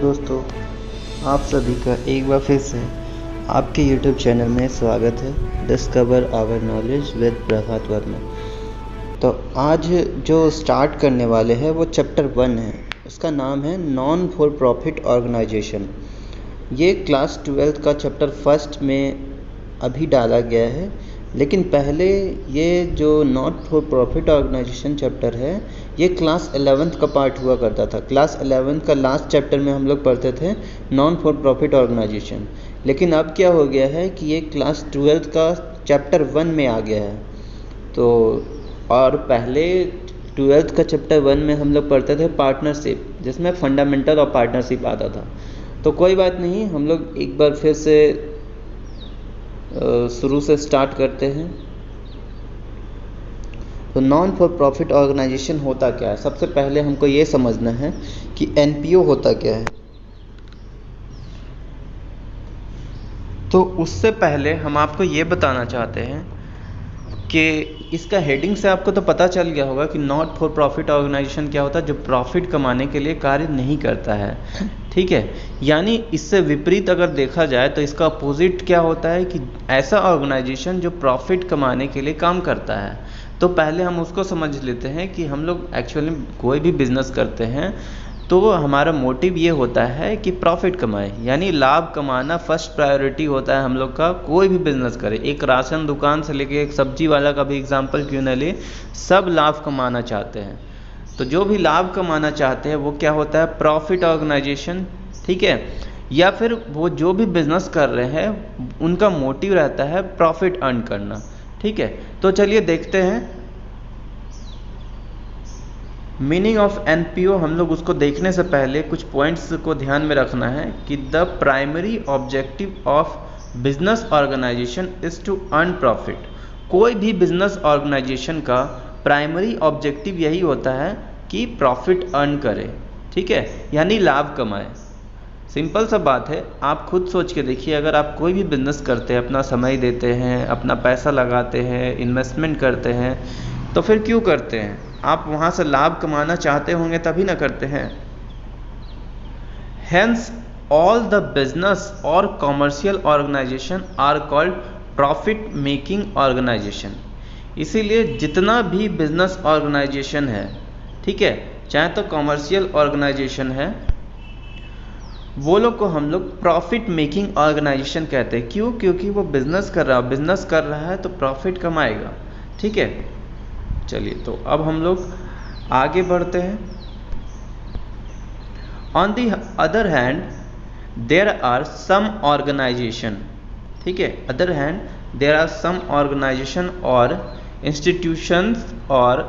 दोस्तों, आप सभी का एक बार फिर से आपके YouTube चैनल में स्वागत है। डिस्कवर आवर नॉलेज विद प्रभात वर्मा। तो आज जो स्टार्ट करने वाले हैं वो चैप्टर 1 है। उसका नाम है नॉन फॉर प्रॉफिट ऑर्गेनाइजेशन। ये क्लास 12 का चैप्टर 1 में अभी डाला गया है, लेकिन पहले ये जो not for profit organisation chapter है ये क्लास 11th का पार्ट हुआ करता था। क्लास 11th का लास्ट चैप्टर में हम लोग पढ़ते थे नॉन फॉर प्रॉफिट ऑर्गेनाइजेशन, लेकिन अब क्या हो गया है कि ये क्लास 12th का चैप्टर 1 में आ गया है। तो और पहले 12th का चैप्टर 1 में हम लोग पढ़ते थे पार्टनरशिप, जिसमें फंडामेंटल और पार्टनरशिप आता था। तो कोई बात नहीं, हम लोग एक बार फिर से शुरू से स्टार्ट करते हैं। तो नॉन फॉर प्रॉफिट ऑर्गेनाइजेशन होता क्या है। सबसे पहले हमको ये समझना है कि एनपीओ होता क्या है। तो उससे पहले हम आपको ये बताना चाहते हैं कि इसका हेडिंग से आपको तो पता चल गया होगा कि नॉट फॉर प्रॉफिट ऑर्गेनाइजेशन क्या होता है, जो प्रॉफिट कमाने के लिए कार्य नहीं करता है। ठीक है, यानी इससे विपरीत अगर देखा जाए तो इसका अपोजिट क्या होता है कि ऐसा ऑर्गेनाइजेशन जो प्रॉफिट कमाने के लिए काम करता है। तो पहले हम उसको समझ लेते हैं कि हम लोग एक्चुअली कोई भी बिजनेस करते हैं तो हमारा मोटिव ये होता है कि प्रॉफिट कमाए, यानी लाभ कमाना फर्स्ट प्रायोरिटी होता है हम लोग का। कोई भी बिजनेस करे, एक राशन दुकान से लेके एक सब्जी वाला का भी एग्जांपल क्यों न ले, सब लाभ कमाना चाहते हैं। तो जो भी लाभ कमाना चाहते हैं वो क्या होता है, प्रॉफिट ऑर्गेनाइजेशन। ठीक है, या फिर वो जो भी बिजनेस कर रहे हैं उनका मोटिव रहता है प्रॉफिट अर्न करना। ठीक है, तो चलिए देखते हैं मीनिंग ऑफ एनपीओ। हम लोग उसको देखने से पहले कुछ पॉइंट्स को ध्यान में रखना है कि the primary objective of business organisation is to earn profit. कोई भी बिजनेस ऑर्गेनाइजेशन का प्राइमरी ऑब्जेक्टिव यही होता है कि प्रॉफिट अर्न करे। ठीक है, यानी लाभ कमाए। सिंपल सा बात है, आप खुद सोच के देखिए, अगर आप कोई भी बिजनेस करते हैं, अपना समय देते हैं, अपना पैसा लगाते हैं, इन्वेस्टमेंट करते हैं, तो फिर क्यों करते हैं? आप वहाँ से लाभ कमाना चाहते होंगे तभी ना करते हैं। Hence, all the business or commercial organization are called profit making organization। इसीलिए जितना भी बिजनेस ऑर्गेनाइजेशन है, ठीक है, चाहे तो कॉमर्शियल ऑर्गेनाइजेशन है, वो लोग को हम लोग प्रॉफिट मेकिंग ऑर्गेनाइजेशन कहते हैं। क्यों? क्योंकि वो बिजनेस कर रहा है तो प्रॉफिट कमाएगा। ठीक है, चलिए तो अब हम लोग आगे बढ़ते हैं। On the other hand there are some organisation, ठीक है, other hand there are some organisation और इंस्टीट्यूशंस और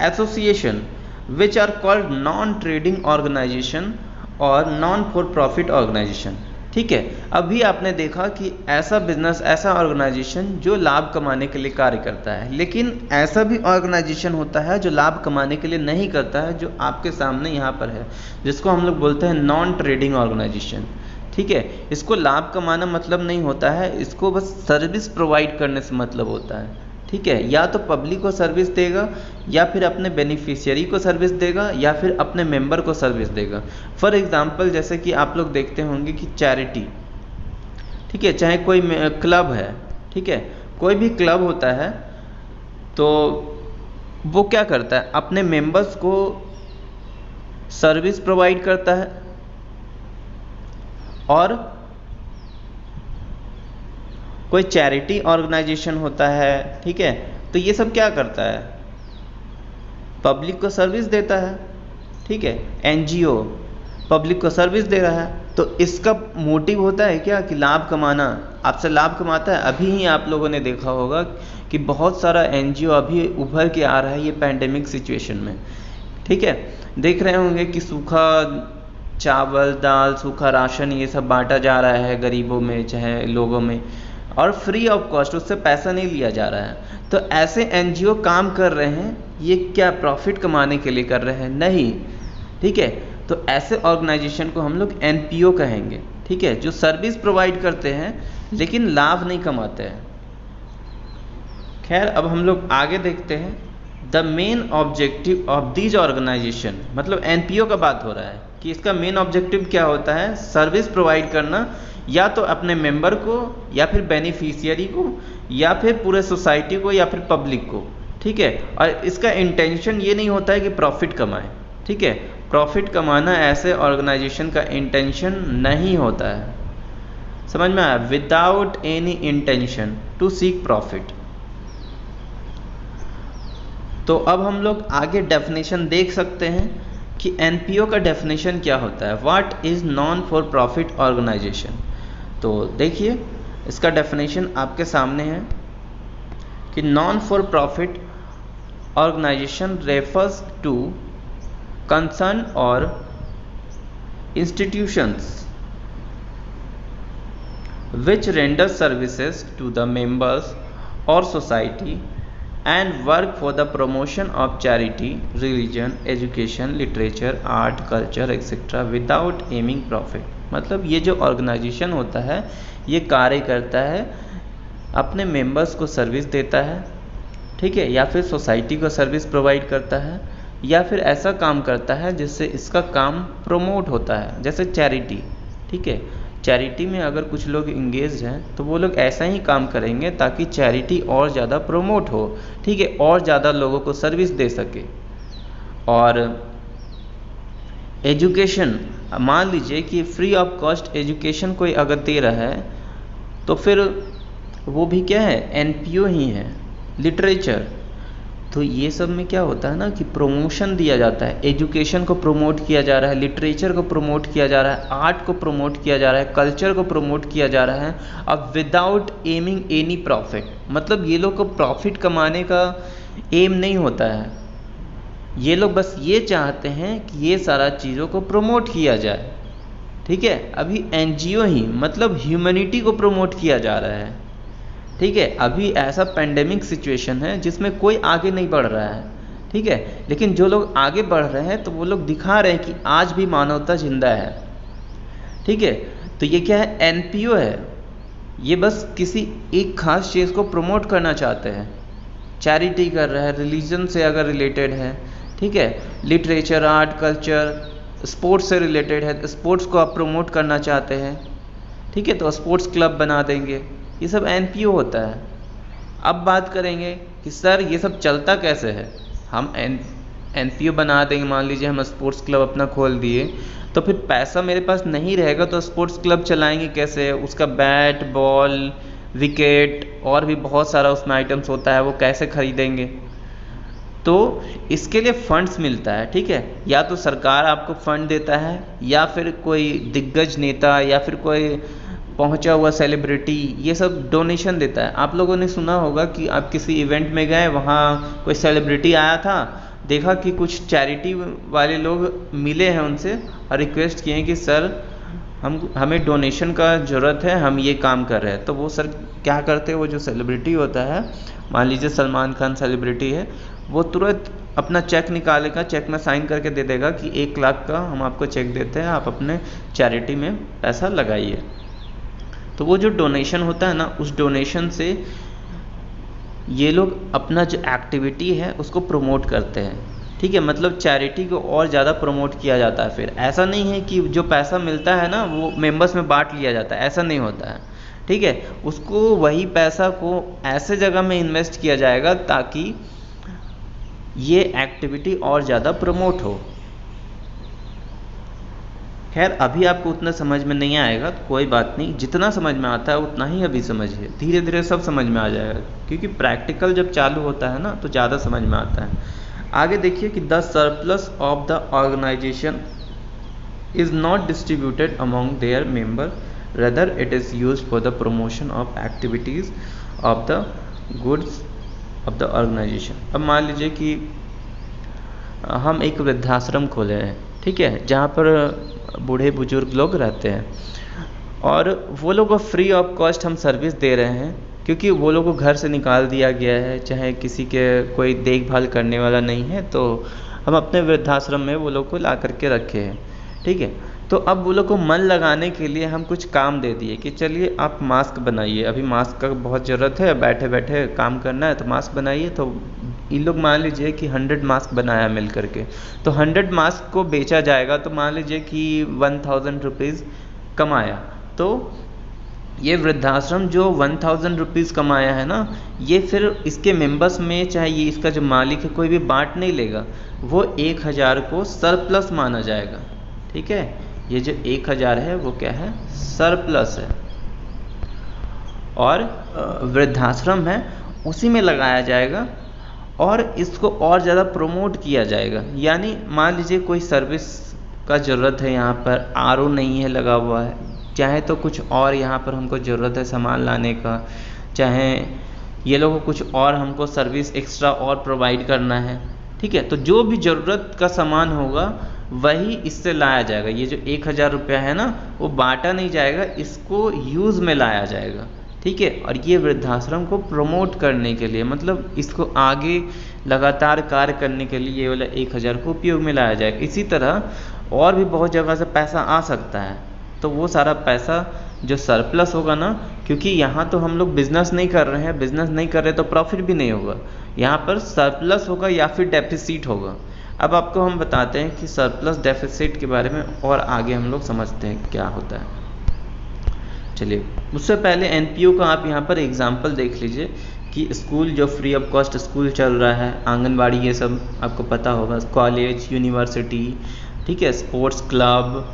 association which are called non trading organisation और नॉन फॉर प्रॉफिट ऑर्गेनाइजेशन। ठीक है, अभी आपने देखा कि ऐसा बिजनेस, ऐसा ऑर्गेनाइजेशन जो लाभ कमाने के लिए कार्य करता है, लेकिन ऐसा भी ऑर्गेनाइजेशन होता है जो लाभ कमाने के लिए नहीं करता है, जो आपके सामने यहाँ पर है, जिसको हम लोग बोलते हैं नॉन ट्रेडिंग ऑर्गेनाइजेशन। ठीक है, इसको लाभ कमाना मतलब नहीं होता है, इसको बस सर्विस प्रोवाइड करने से मतलब होता है। ठीक है, या तो पब्लिक को सर्विस देगा, या फिर अपने बेनिफिशियरी को सर्विस देगा, या फिर अपने मेंबर को सर्विस देगा। फॉर एग्जांपल, जैसे कि आप लोग देखते होंगे कि चैरिटी, ठीक है, चाहे कोई क्लब है, ठीक है, कोई भी क्लब होता है तो वो क्या करता है, अपने मेंबर्स को सर्विस प्रोवाइड करता है। और कोई चैरिटी ऑर्गेनाइजेशन होता है, ठीक है, तो ये सब क्या करता है, पब्लिक को सर्विस देता है। ठीक है, एनजीओ पब्लिक को सर्विस दे रहा है, तो इसका मोटिव होता है क्या कि लाभ कमाना, आपसे लाभ कमाता है। अभी ही आप लोगों ने देखा होगा कि बहुत सारा एनजीओ अभी उभर के आ रहा है ये पैंडेमिक सिचुएशन में। ठीक है, देख रहे होंगे कि सूखा चावल, दाल, सूखा राशन ये सब बांटा जा रहा है गरीबों में, चाहे लोगों में, और फ्री ऑफ कॉस्ट, उससे पैसा नहीं लिया जा रहा है। तो ऐसे एनजीओ काम कर रहे हैं, ये क्या प्रॉफिट कमाने के लिए कर रहे हैं? नहीं। ठीक है, तो ऐसे ऑर्गेनाइजेशन को हम लोग एनपीओ कहेंगे। ठीक है, जो सर्विस प्रोवाइड करते हैं लेकिन लाभ नहीं कमाते हैं। खैर, अब हम लोग आगे देखते हैं। The main objective of these organisation, मतलब एनपीओ का बात हो रहा है, कि इसका मेन ऑब्जेक्टिव क्या होता है, सर्विस प्रोवाइड करना, या तो अपने मेंबर को या फिर बेनिफिशियरी को या फिर पूरे सोसाइटी को या फिर पब्लिक को, ठीक है। और इसका इंटेंशन ये नहीं होता है कि प्रॉफिट कमाए, ठीक है। प्रॉफिट कमाना ऐसे ऑर्गेनाइजेशन का इंटेंशन नहीं होता है, समझ में आया, without any intention to seek profit. तो अब हम लोग आगे डेफिनेशन देख सकते हैं कि एनपीओ का डेफिनेशन क्या होता है, what is non for profit organisation. तो देखिए इसका डेफिनेशन आपके सामने है कि non for profit organisation refers to concern और institutions which render services to the members or society and work for the promotion of charity, religion, education, literature, art, culture, etc. without aiming profit। मतलब ये जो organisation होता है ये कार्य करता है, अपने मेंबर्स को सर्विस देता है, ठीक है, या फिर सोसाइटी को सर्विस प्रोवाइड करता है, या फिर ऐसा काम करता है जिससे इसका काम प्रमोट होता है, जैसे चैरिटी, ठीक है। चैरिटी में अगर कुछ लोग इंगेज हैं तो वो लोग ऐसा ही काम करेंगे ताकि चैरिटी और ज़्यादा प्रमोट हो, ठीक है, और ज़्यादा लोगों को सर्विस दे सके। और एजुकेशन, मान लीजिए कि फ्री ऑफ कॉस्ट एजुकेशन कोई अगर दे रहा है तो फिर वो भी क्या है, एनपीओ ही है। लिटरेचर, तो ये सब में क्या होता है ना कि प्रमोशन दिया जाता है, एजुकेशन को प्रमोट किया जा रहा है, लिटरेचर को प्रमोट किया जा रहा है, आर्ट को प्रमोट किया जा रहा है, कल्चर को प्रमोट किया जा रहा है, अब विदाउट एमिंग एनी प्रॉफिट। मतलब ये लोग को प्रॉफिट कमाने का एम नहीं होता है, ये लोग बस ये चाहते हैं कि ये सारा चीज़ों को प्रमोट किया जाए, ठीक है। अभी एनजीओ ही मतलब ह्यूमैनिटी को प्रमोट किया जा रहा है, ठीक है। अभी ऐसा पेंडेमिक सिचुएशन है जिसमें कोई आगे नहीं बढ़ रहा है, ठीक है, लेकिन जो लोग आगे बढ़ रहे हैं तो वो लोग दिखा रहे हैं कि आज भी मानवता जिंदा है, ठीक है। तो ये क्या है, एनपीओ है, ये बस किसी एक खास चीज़ को प्रमोट करना चाहते हैं, चैरिटी कर रहा है, रिलीजन से अगर रिलेटेड है, ठीक है, लिटरेचर, आर्ट, कल्चर, स्पोर्ट्स से रिलेटेड है, स्पोर्ट्स को आप प्रमोट करना चाहते हैं, ठीक है, तो स्पोर्ट्स क्लब बना देंगे, ये सब एनपीओ होता है। अब बात करेंगे कि सर ये सब चलता कैसे है, हम एनपीओ बना देंगे, मान लीजिए हम स्पोर्ट्स क्लब अपना खोल दिए, तो फिर पैसा मेरे पास नहीं रहेगा तो स्पोर्ट्स क्लब चलाएंगे कैसे, उसका बैट, बॉल, विकेट और भी बहुत सारा उसमें आइटम्स होता है, वो कैसे खरीदेंगे। तो इसके लिए फंड्स मिलता है, ठीक है, या तो सरकार आपको फंड देता है या फिर कोई दिग्गज नेता या फिर कोई पहुंचा हुआ सेलिब्रिटी ये सब डोनेशन देता है। आप लोगों ने सुना होगा कि आप किसी इवेंट में गए, वहाँ कोई सेलिब्रिटी आया था, देखा कि कुछ चैरिटी वाले लोग मिले हैं उनसे और रिक्वेस्ट किए कि सर हमें डोनेशन का ज़रूरत है, हम ये काम कर रहे हैं। तो वो सर क्या करते हैं, वो जो सेलिब्रिटी होता है, मान लीजिए सलमान खान सेलिब्रिटी है, वो तुरंत अपना चेक निकालेगा, चेक में साइन करके दे देगा कि 1 लाख का हम आपको चेक देते हैं, आप अपने चैरिटी में पैसा लगाइए। तो वो जो डोनेशन होता है ना, उस डोनेशन से ये लोग अपना जो एक्टिविटी है उसको प्रमोट करते हैं, ठीक है, मतलब चैरिटी को और ज़्यादा प्रमोट किया जाता है। फिर ऐसा नहीं है कि जो पैसा मिलता है ना वो मेंबर्स में बांट लिया जाता है, ऐसा नहीं होता है, ठीक है, उसको वही पैसा को ऐसे जगह में इन्वेस्ट किया जाएगा ताकि ये एक्टिविटी और ज़्यादा प्रमोट हो। खैर अभी आपको उतना समझ में नहीं आएगा तो कोई बात नहीं, जितना समझ में आता है उतना ही अभी समझिए, धीरे धीरे सब समझ में आ जाएगा, क्योंकि प्रैक्टिकल जब चालू होता है ना तो ज़्यादा समझ में आता है। आगे देखिए कि the surplus of the organisation is not distributed among their member, rather it is used for the promotion of activities of the goods of the organisation. अब मान लीजिए कि हम एक वृद्धाश्रम खोले हैं, ठीक है, जहाँ पर बूढ़े बुजुर्ग लोग रहते हैं और वो लोग को फ्री ऑफ कॉस्ट हम सर्विस दे रहे हैं, क्योंकि वो लोग को घर से निकाल दिया गया है, चाहे किसी के कोई देखभाल करने वाला नहीं है, तो हम अपने वृद्धाश्रम में वो लोग को ला करके रखे हैं, ठीक है। तो अब वो लोग को मन लगाने के लिए हम कुछ काम दे दिए कि चलिए आप मास्क बनाइए, अभी मास्क का बहुत ज़रूरत है, बैठे बैठे काम करना है तो मास्क बनाइए। तो इन लोग मान लीजिए कि 100 मास्क बनाया मिल करके, तो 100 मास्क को बेचा जाएगा, तो मान लीजिए कि 1000 रुपीज़ कमाया। तो ये वृद्धाश्रम जो 1000 रुपीज़ कमाया है ना, ये फिर इसके मेंबर्स में, चाहे ये इसका जो मालिक है कोई भी बांट नहीं लेगा, वो 1000 को सरप्लस माना जाएगा। ठीक है, ये जो 1000 है वो क्या है, सरप्लस है, और वृद्धाश्रम है उसी में लगाया जाएगा और इसको और ज़्यादा प्रमोट किया जाएगा। यानी मान लीजिए कोई सर्विस का ज़रूरत है, यहाँ पर आरओ नहीं है लगा हुआ है, चाहे तो कुछ और यहाँ पर हमको ज़रूरत है सामान लाने का, चाहे ये लोगों को कुछ और हमको सर्विस एक्स्ट्रा और प्रोवाइड करना है। ठीक है, तो जो भी ज़रूरत का सामान होगा वही इससे लाया जाएगा। ये जो 1000 रुपया है ना, वो बांटा नहीं जाएगा, इसको यूज़ में लाया जाएगा। ठीक है, और ये वृद्धाश्रम को प्रमोट करने के लिए, मतलब इसको आगे लगातार कार्य करने के लिए ये वाला 1000 को उपयोग में लाया जाएगा। इसी तरह और भी बहुत जगह से पैसा आ सकता है, तो वो सारा पैसा जो सरप्लस होगा ना, क्योंकि यहाँ तो हम लोग बिज़नेस नहीं कर रहे हैं, बिज़नेस नहीं कर रहे तो प्रॉफिट भी नहीं होगा, यहाँ पर सरप्लस होगा या फिर डेफिसिट होगा। अब आपको हम बताते हैं कि सरप्लस डेफिसिट के बारे में और आगे हम लोग समझते हैं क्या होता है। चलिए, उससे पहले एनपीओ का आप यहाँ पर एग्जाम्पल देख लीजिए कि स्कूल जो फ्री ऑफ कॉस्ट स्कूल चल रहा है, आंगनबाड़ी, ये सब आपको पता होगा, कॉलेज, यूनिवर्सिटी, ठीक है, स्पोर्ट्स क्लब,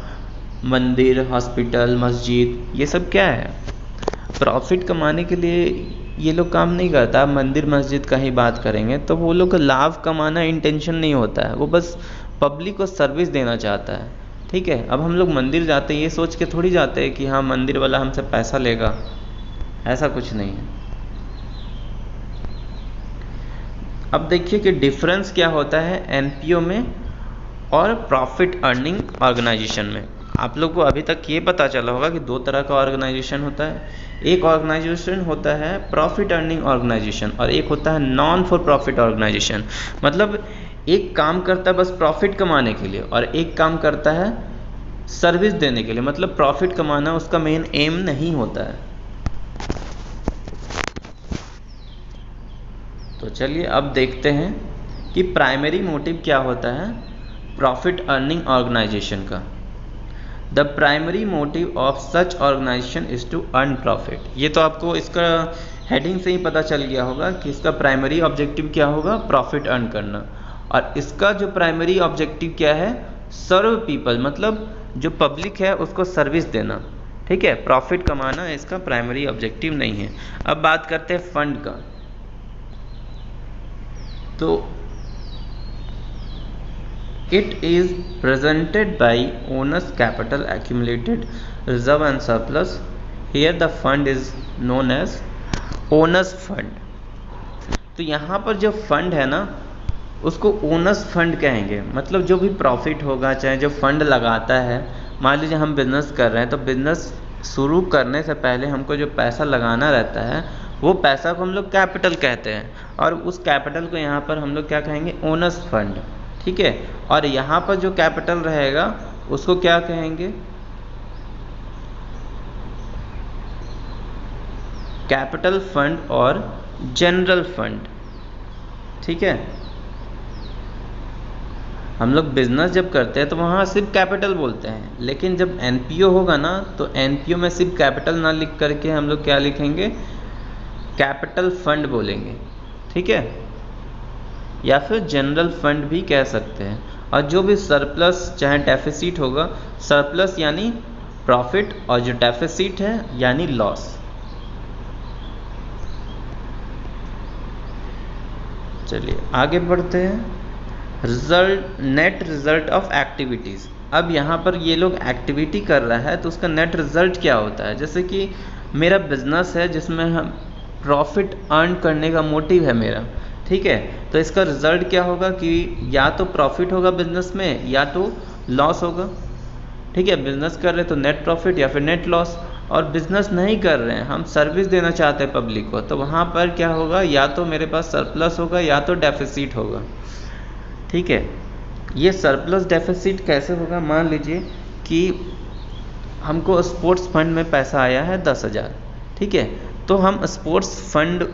मंदिर, हॉस्पिटल, मस्जिद, ये सब क्या है, प्रॉफिट कमाने के लिए ये लोग काम नहीं करता। आप मंदिर मस्जिद का ही बात करेंगे तो वो लोग का लाभ कमाना इंटेंशन नहीं होता है, वो बस पब्लिक को सर्विस देना चाहता है। ठीक है, अब हम लोग मंदिर जाते हैं ये सोच के थोड़ी जाते हैं कि हाँ मंदिर वाला हमसे पैसा लेगा, ऐसा कुछ नहीं है। अब देखिए कि डिफरेंस क्या होता है एनपीओ में और प्रॉफिट अर्निंग ऑर्गेनाइजेशन में। आप लोग को अभी तक ये पता चला होगा कि दो तरह का ऑर्गेनाइजेशन होता है। एक ऑर्गेनाइजेशन होता है प्रॉफिट अर्निंग ऑर्गेनाइजेशन और एक होता है नॉन फॉर प्रॉफिट ऑर्गेनाइजेशन। मतलब एक काम करता है बस प्रॉफिट कमाने के लिए और एक काम करता है सर्विस देने के लिए, मतलब प्रॉफिट कमाना उसका मेन एम नहीं होता है। तो चलिए अब देखते हैं कि प्राइमरी मोटिव क्या होता है प्रॉफिट अर्निंग ऑर्गेनाइजेशन का। The primary motive of such organisation is to earn profit. ये तो आपको इसका हेडिंग से ही पता चल गया होगा कि इसका प्राइमरी ऑब्जेक्टिव क्या होगा, प्रॉफिट अर्न करना। और इसका जो प्राइमरी ऑब्जेक्टिव क्या है, सर्व पीपल, मतलब जो पब्लिक है उसको सर्विस देना। ठीक है, प्रॉफिट कमाना इसका प्राइमरी ऑब्जेक्टिव नहीं है। अब बात करते हैं फंड का। तो it is presented by owner's capital accumulated reserve and surplus. Here the fund is known as owner's fund. तो यहाँ पर जो फंड है ना उसको ओनर्स फंड कहेंगे। मतलब जो भी प्रॉफिट होगा, चाहे जो फंड लगाता है, मान लीजिए हम बिजनेस कर रहे हैं तो बिजनेस शुरू करने से पहले हमको जो पैसा लगाना रहता है वो पैसा को हम लोग कैपिटल कहते हैं और उस कैपिटल को यहाँ पर हम लोग क्या कहेंगे, ओनर्स फंड। ठीक है, और यहाँ पर जो कैपिटल रहेगा उसको क्या कहेंगे, कैपिटल फंड और जनरल फंड। ठीक है, हम लोग बिजनेस जब करते हैं तो वहाँ सिर्फ कैपिटल बोलते हैं, लेकिन जब एनपीओ होगा ना तो एनपीओ में सिर्फ कैपिटल ना लिख करके हम लोग क्या लिखेंगे, कैपिटल फंड बोलेंगे। ठीक है, या फिर जनरल फंड भी कह सकते हैं। और जो भी सरप्लस चाहे डेफिसिट होगा, सरप्लस यानी प्रॉफिट और जो डेफिसिट है यानी लॉस। चलिए आगे बढ़ते हैं। Result, net result of activities. अब यहाँ पर ये लोग एक्टिविटी कर रहा है तो उसका नेट रिजल्ट क्या होता है। जैसे कि मेरा बिजनेस है जिसमें हम प्रॉफिट अर्न करने का मोटिव है मेरा। ठीक है, तो इसका रिजल्ट क्या होगा कि या तो प्रॉफिट होगा बिजनेस में या तो लॉस होगा। ठीक है, बिजनेस कर रहे हैं तो नेट प्रॉफिट या फिर नेट लॉस, और बिजनेस नहीं कर रहे हैं, हम सर्विस देना चाहते हैं पब्लिक को, तो वहाँ पर क्या होगा, या तो मेरे पास सरप्लस होगा या तो डेफिसिट होगा। ठीक है, ये सरप्लस डेफिसिट कैसे होगा, मान लीजिए कि हमको स्पोर्ट्स फंड में पैसा आया है 10,000, ठीक है। तो हम स्पोर्ट्स फंड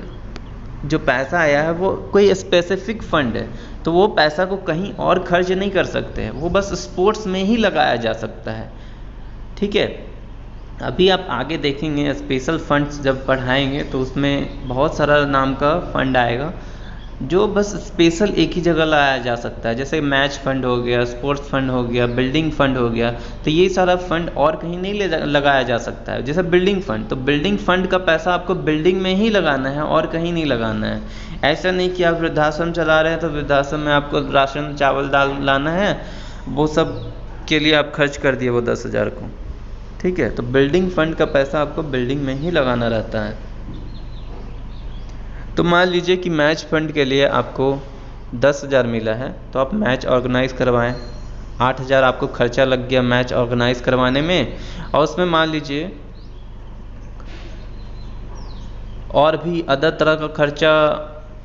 जो पैसा आया है वो कोई स्पेसिफिक फंड है, तो वो पैसा को कहीं और खर्च नहीं कर सकते हैं, वो बस स्पोर्ट्स में ही लगाया जा सकता है, ठीक है। अभी आप आगे देखेंगे स्पेशल फंड्स जब पढ़ाएंगे तो उसमें बहुत सारा नाम का फंड आएगा जो बस स्पेशल एक ही जगह लगाया जा सकता है, जैसे मैच फंड हो गया, स्पोर्ट्स फंड हो गया, बिल्डिंग फंड हो गया। तो ये सारा फंड और कहीं नहीं लगाया जा सकता है। जैसे बिल्डिंग फंड, तो बिल्डिंग फंड का पैसा आपको बिल्डिंग में ही लगाना है और कहीं नहीं लगाना है। ऐसा नहीं कि आप वृद्धाश्रम चला रहे हैं तो वृद्धाश्रम में आपको राशन चावल दाल लाना है, वो सब के लिए आप खर्च कर दिए वो 10,000 को, ठीक है। तो बिल्डिंग फंड का पैसा आपको बिल्डिंग में ही लगाना रहता है। तो मान लीजिए कि मैच फंड के लिए आपको 10,000 मिला है, तो आप मैच ऑर्गेनाइज करवाएं। 8,000 आपको खर्चा लग गया मैच ऑर्गेनाइज करवाने में, और उसमें मान लीजिए और भी अदर तरह का खर्चा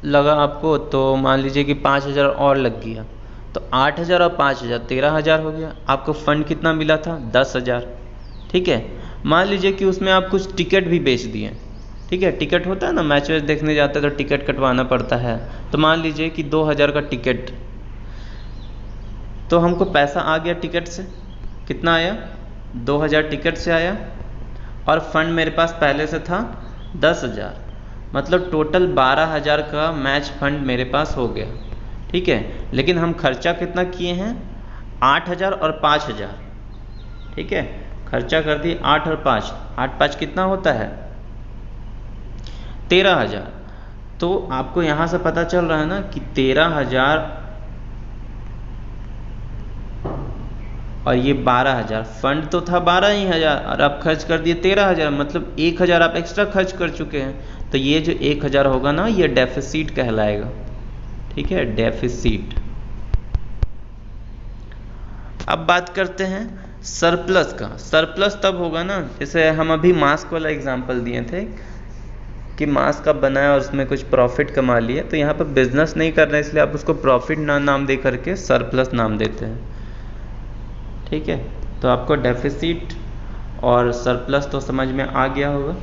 लगा आपको, तो मान लीजिए कि 5,000 और लग गया, तो 8,000 और 5,000 13,000 हो गया। आपको फंड कितना मिला था? 10,000, ठीक है। मान लीजिए कि उसमें आप कुछ टिकट भी बेच दिए, ठीक है। टिकट होता है ना, मैच वैच देखने जाते हैं तो टिकट कटवाना पड़ता है, तो मान लीजिए कि 2,000 का टिकट, तो हमको पैसा आ गया टिकट से, कितना आया? 2,000 टिकट से आया, और फंड मेरे पास पहले से था 10,000, मतलब टोटल 12,000 का मैच फंड मेरे पास हो गया, ठीक है। लेकिन हम खर्चा कितना किए हैं? 8,000 और 5,000, ठीक है। खर्चा कर दिए 8 और 5, 8 5 कितना होता है? 13,000। तो आपको यहाँ से पता चल रहा है ना कि 13,000 और ये 12,000, फंड तो था 12,000 और आप खर्च कर दिए 13,000, मतलब 1,000 आप एक्स्ट्रा खर्च कर चुके हैं। तो ये जो 1,000 होगा ना, ये डेफिसिट कहलाएगा, ठीक है, डेफिसिट। अब बात करते हैं सरप्लस का। सरप्लस तब होगा ना, जैसे हम अभी मास्क वाला एग्जांपल दिए थे कि मास्क आप बनाया और उसमें कुछ प्रॉफिट कमा लिए, तो यहाँ पर बिजनेस नहीं कर रहे इसलिए आप उसको प्रॉफिट नाम दे करके सरप्लस नाम देते हैं, ठीक है। तो आपको डेफिसिट और सरप्लस तो समझ में आ गया होगा।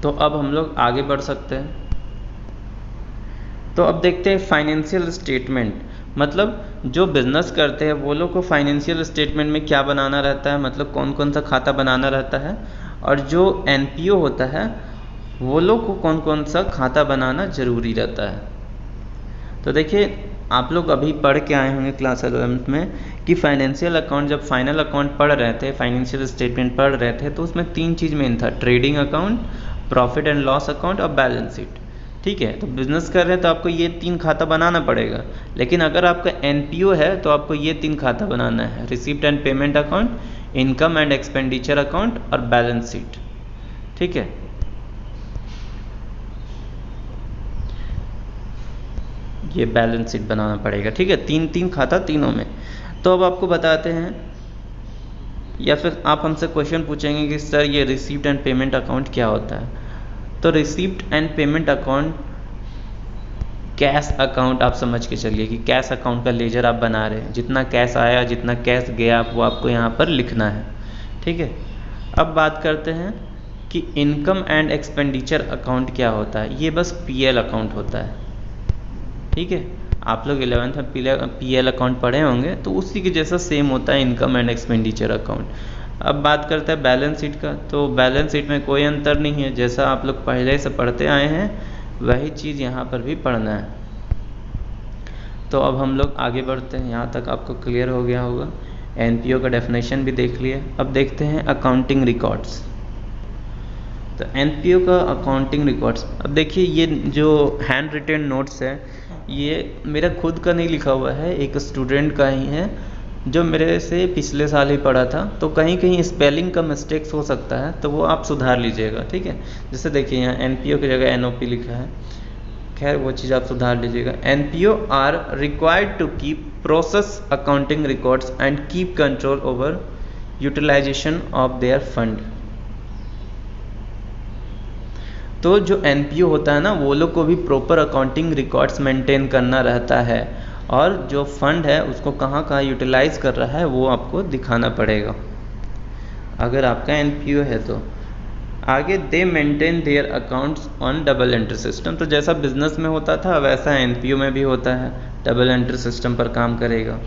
तो अब हम लोग आगे बढ़ सकते हैं। तो अब देखते हैं फाइनेंशियल स्टेटमेंट, मतलब जो बिजनेस करते हैं वो लोग को फाइनेंशियल स्टेटमेंट में क्या बनाना रहता है, मतलब कौन कौन सा खाता बनाना रहता है, और जो एनपीओ होता है वो लोग को कौन कौन सा खाता बनाना ज़रूरी रहता है। तो देखिए, आप लोग अभी पढ़ के आए होंगे क्लास 11th में कि फाइनेंशियल अकाउंट, जब फाइनल अकाउंट पढ़ रहे थे, फाइनेंशियल स्टेटमेंट पढ़ रहे थे, तो उसमें 3 चीज़ मेन था, trading account, profit and loss account और बैलेंस शीट, ठीक है। तो बिजनेस कर रहे हैं तो आपको ये 3 खाता बनाना पड़ेगा। लेकिन अगर आपका एनपीओ है तो आपको ये 3 खाता बनाना है, receipt and payment account, income and expenditure account और बैलेंस शीट, ठीक है। ये बैलेंस शीट बनाना पड़ेगा, ठीक है। 3 खाता तीनों में। तो अब आपको बताते हैं, या फिर आप हमसे क्वेश्चन पूछेंगे कि सर ये रिसीप्ट एंड पेमेंट अकाउंट क्या होता है। तो receipt and payment account cash account आप समझ के चलिए कि कैश अकाउंट का लेजर आप बना रहे हैं, जितना कैश आया जितना कैश गया वो आपको यहाँ पर लिखना है, ठीक है। अब बात करते हैं कि इनकम एंड एक्सपेंडिचर अकाउंट क्या होता है। ये बस पीएल अकाउंट होता है, ठीक है। आप लोग 11th में पीएल अकाउंट पढ़े होंगे, तो उसी के जैसा सेम होता है इनकम एंड एक्सपेंडिचर अकाउंट। अब बात करते हैं बैलेंस शीट का। तो बैलेंस शीट में कोई अंतर नहीं है, जैसा आप लोग पहले से पढ़ते आए हैं वही चीज़ यहाँ पर भी पढ़ना है। तो अब हम लोग आगे बढ़ते हैं, यहाँ तक आपको क्लियर हो गया होगा। एनपीओ का डेफिनेशन भी देख लिए। अब देखते हैं अकाउंटिंग रिकॉर्ड्स। तो एनपीओ का अकाउंटिंग रिकॉर्ड्स, अब देखिए ये जो हैंड रिटेन नोट्स है ये मेरा खुद का नहीं लिखा हुआ है, एक स्टूडेंट का ही है जो मेरे से पिछले साल ही पढ़ा था। तो कहीं कहीं स्पेलिंग का मिस्टेक्स हो सकता है, तो वो आप सुधार लीजिएगा, ठीक है। जैसे देखिए यहाँ एनपीओ की जगह एनओपी लिखा है, खैर वो चीज़ आप सुधार लीजिएगा। NPO are required to keep process accounting records and keep control over utilisation of their fund. तो जो एनपीओ होता है ना, वो लोग को भी प्रॉपर अकाउंटिंग रिकॉर्ड्स मेंटेन करना रहता है, और जो फंड है उसको कहाँ कहाँ यूटिलाइज कर रहा है वो आपको दिखाना पड़ेगा अगर आपका एनपीओ है तो। आगे दे maintain their accounts on double entry system, तो जैसा बिजनेस में होता था वैसा एनपीओ में भी होता है, डबल एंट्री सिस्टम पर काम करेगा।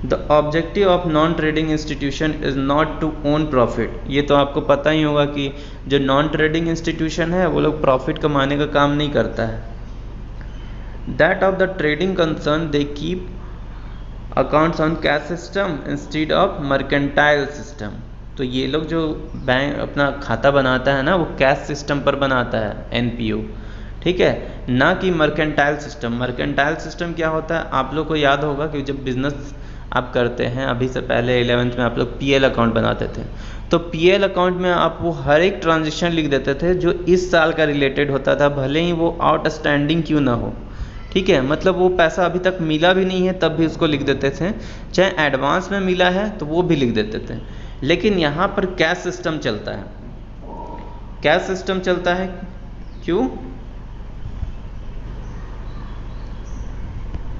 The objective of non trading institution is not to own profit, ये तो आपको पता ही होगा कि जो नॉन ट्रेडिंग इंस्टीट्यूशन है वो लोग प्रॉफिट कमाने का काम नहीं करता है। That of the trading concern they keep accounts on cash system instead of mercantile system, तो ये लोग जो बैंक अपना खाता बनाता है ना वो कैश सिस्टम पर बनाता है एनपीओ, ठीक है, ना कि मर्केंटाइल सिस्टम। मर्केंटाइल सिस्टम क्या होता है, आप लोग को याद होगा कि जब बिजनेस आप करते हैं, अभी से पहले 11th में आप लोग पीएल अकाउंट बनाते थे, तो पीएल अकाउंट में आप वो हर एक ट्रांजेक्शन लिख देते थे जो इस साल का रिलेटेड होता था, भले ही वो आउटस्टैंडिंग क्यों ना हो, ठीक है, मतलब वो पैसा अभी तक मिला भी नहीं है तब भी उसको लिख देते थे, चाहे एडवांस में मिला है तो वो भी लिख देते थे। लेकिन यहाँ पर कैश सिस्टम चलता है, कैश सिस्टम चलता है क्यों,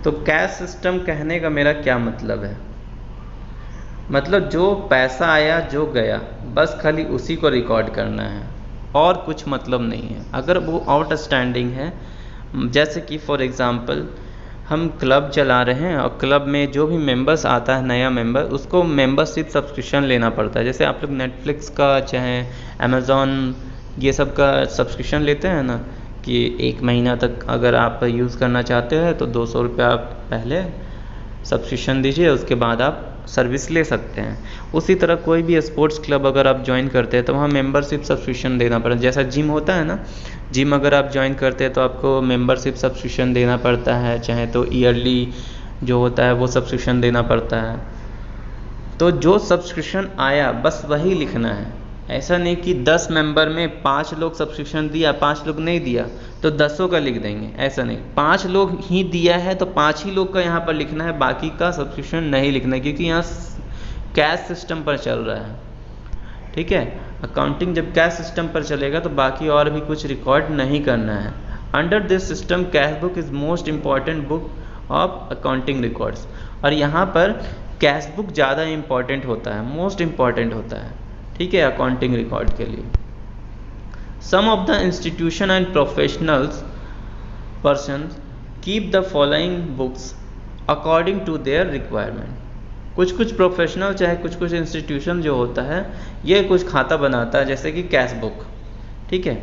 तो कैश सिस्टम कहने का मेरा क्या मतलब है, मतलब जो पैसा आया जो गया बस खाली उसी को रिकॉर्ड करना है और कुछ मतलब नहीं है। अगर वो आउटस्टैंडिंग है, जैसे कि फॉर एग्जांपल हम क्लब चला रहे हैं और क्लब में जो भी मेंबर्स आता है नया मेंबर, उसको मेंबरशिप सब्सक्रिप्शन लेना पड़ता है। जैसे आप लोग नेटफ्लिक्स का चाहे अमेज़ॉन ये सब का सब्सक्रिप्शन लेते हैं ना, कि 1 महीना तक अगर आप यूज़ करना चाहते हैं तो 200 रुपये आप पहले सब्सक्रिप्शन दीजिए, उसके बाद आप सर्विस ले सकते हैं। उसी तरह कोई भी स्पोर्ट्स क्लब अगर आप ज्वाइन करते हैं तो वहाँ मेंबरशिप सब्सक्रिप्शन देना पड़ता है। जैसा जिम होता है ना, जिम अगर आप ज्वाइन करते हैं तो आपको मेंबरशिप सब्सक्रिप्शन देना पड़ता है, चाहे तो ईयरली जो होता है वो सब्सक्रिप्शन देना पड़ता है। तो जो सब्सक्रिप्शन आया बस वही लिखना है, ऐसा नहीं कि 10 मेंबर में 5 लोग सब्सक्रिप्शन दिया 5 लोग नहीं दिया तो 10 का लिख देंगे, ऐसा नहीं, 5 लोग ही दिया है तो 5 ही लोग का यहाँ पर लिखना है, बाकी का सब्सक्रिप्शन नहीं लिखना है, क्योंकि यहाँ कैश सिस्टम पर चल रहा है, ठीक है। अकाउंटिंग जब कैश सिस्टम पर चलेगा तो बाकी और भी कुछ रिकॉर्ड नहीं करना है। Under this system cash book is most important book of accounting records, और यहाँ पर कैश बुक ज़्यादा इम्पॉर्टेंट होता है, मोस्ट इम्पॉर्टेंट होता है, ठीक है, अकाउंटिंग रिकॉर्ड के लिए। Some of the institution and professionals persons keep the following books according to their requirement. कुछ प्रोफेशनल चाहे कुछ इंस्टीट्यूशन जो होता है ये कुछ खाता बनाता है, जैसे कि कैश बुक, ठीक है।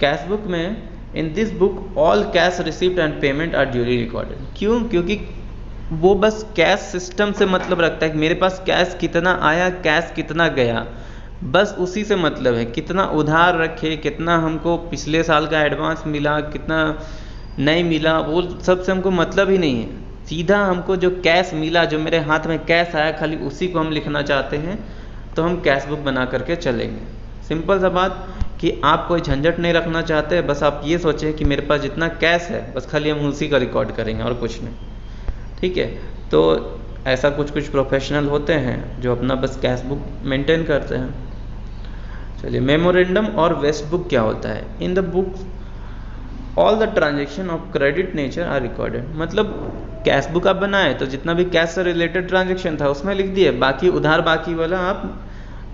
कैश बुक में in this book all cash receipt and payment are duly recorded. क्यों, क्योंकि वो बस कैश सिस्टम से मतलब रखता है कि मेरे पास कैश कितना आया कैश कितना गया, बस उसी से मतलब है। कितना उधार रखे, कितना हमको पिछले साल का एडवांस मिला, कितना नहीं मिला, वो सब से हमको मतलब ही नहीं है। सीधा हमको जो कैश मिला, जो मेरे हाथ में कैश आया, खाली उसी को हम लिखना चाहते हैं, तो हम कैश बुक बना करके चलेंगे। सिंपल सा बात कि आप कोई झंझट नहीं रखना चाहते, बस आप ये सोचें कि मेरे पास जितना कैश है बस खाली हम उसी का रिकॉर्ड करेंगे और कुछ नहीं, ठीक है। तो ऐसा कुछ प्रोफेशनल होते हैं जो अपना बस कैश बुक मेंटेन करते हैं। चलिए, मेमोरेंडम और वेस्ट बुक क्या होता है। In the book all the transaction of credit nature are recorded, मतलब कैश बुक आप बनाए तो जितना भी कैश से रिलेटेड ट्रांजेक्शन था उसमें लिख दिए, बाकी उधार बाकी वाला आप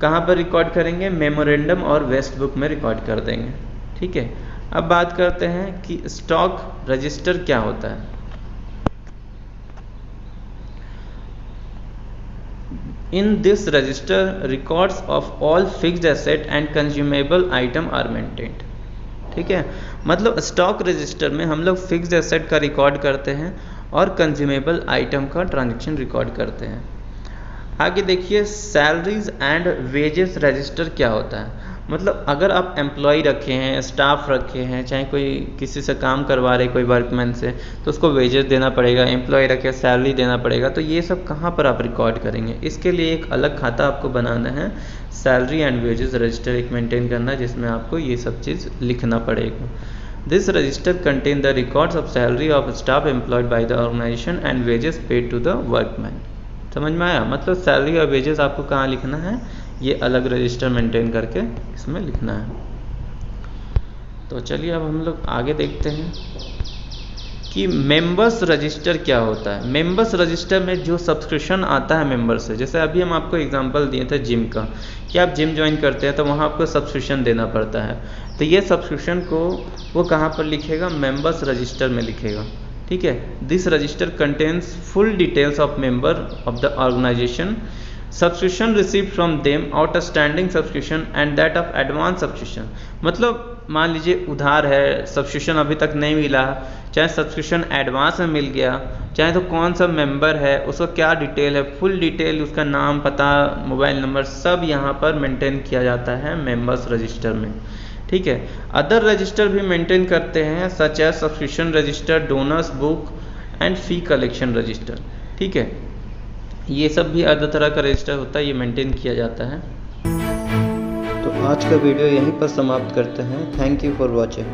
कहाँ पर रिकॉर्ड करेंगे, मेमोरेंडम और वेस्ट बुक में रिकॉर्ड कर देंगे, ठीक है। अब बात करते हैं कि स्टॉक रजिस्टर क्या होता है। In this register, records of all fixed asset and consumable item are maintained, ठीक है। मतलब स्टॉक रजिस्टर में हम लोग फिक्स्ड एसेट का रिकॉर्ड करते हैं और कंज्यूमेबल आइटम का ट्रांजैक्शन रिकॉर्ड करते हैं। आगे देखिए, सैलरीज एंड वेजेस रजिस्टर क्या होता है। मतलब अगर आप एम्प्लॉय रखे हैं, स्टाफ रखे हैं, चाहे कोई किसी से काम करवा रहे कोई वर्कमैन से, तो उसको वेजेस देना पड़ेगा, एम्प्लॉय रखे सैलरी देना पड़ेगा, तो ये सब कहाँ पर आप रिकॉर्ड करेंगे। इसके लिए एक अलग खाता आपको बनाना है, सैलरी एंड वेजेस रजिस्टर एक मेंटेन करना है, जिसमें आपको ये सब चीज़ लिखना पड़ेगा। This register contain the records of salary of staff employed by the organisation and wages paid to the workman. समझ में आया, मतलब सैलरी और वेजेस आपको कहाँ लिखना है, ये अलग रजिस्टर मेंटेन करके इसमें लिखना है। तो चलिए अब हम लोग आगे देखते हैं। कि मेंबर्स रजिस्टर क्या होता है। मेंबर्स रजिस्टर में जो सब्सक्रिप्शन आता है मेंबर से, जैसे अभी हम आपको एग्जांपल दिए थे जिम का, कि आप जिम ज्वाइन करते हैं तो वहाँ आपको सब्सक्रिप्शन देना पड़ता है, तो ये सब्सक्रिप्शन को वो कहाँ पर लिखेगा, मेंबर्स रजिस्टर में लिखेगा। ठीक है, this register contains full details of member of the organisation, subscription receive from them, outstanding subscription and that of advance subscription. मतलब मान लीजिए उधार है, सब्सक्रिप्शन अभी तक नहीं मिला, चाहे सब्सक्रिप्शन एडवांस में मिल गया, चाहे तो कौन सा मेंबर है, उसका क्या डिटेल है, फुल डिटेल, उसका नाम, पता, मोबाइल नंबर, सब यहाँ पर मेंटेन किया जाता है मेंबर्स रजिस्टर में। ठीक है, अदर रजिस्टर भी मेंटेन करते हैं, such as subscription register, donors book and fee collection register. ठीक है, ये सब भी अलग तरह का रजिस्टर होता है, ये मेंटेन किया जाता है। तो आज का वीडियो यहीं पर समाप्त करते हैं। Thank you for watching.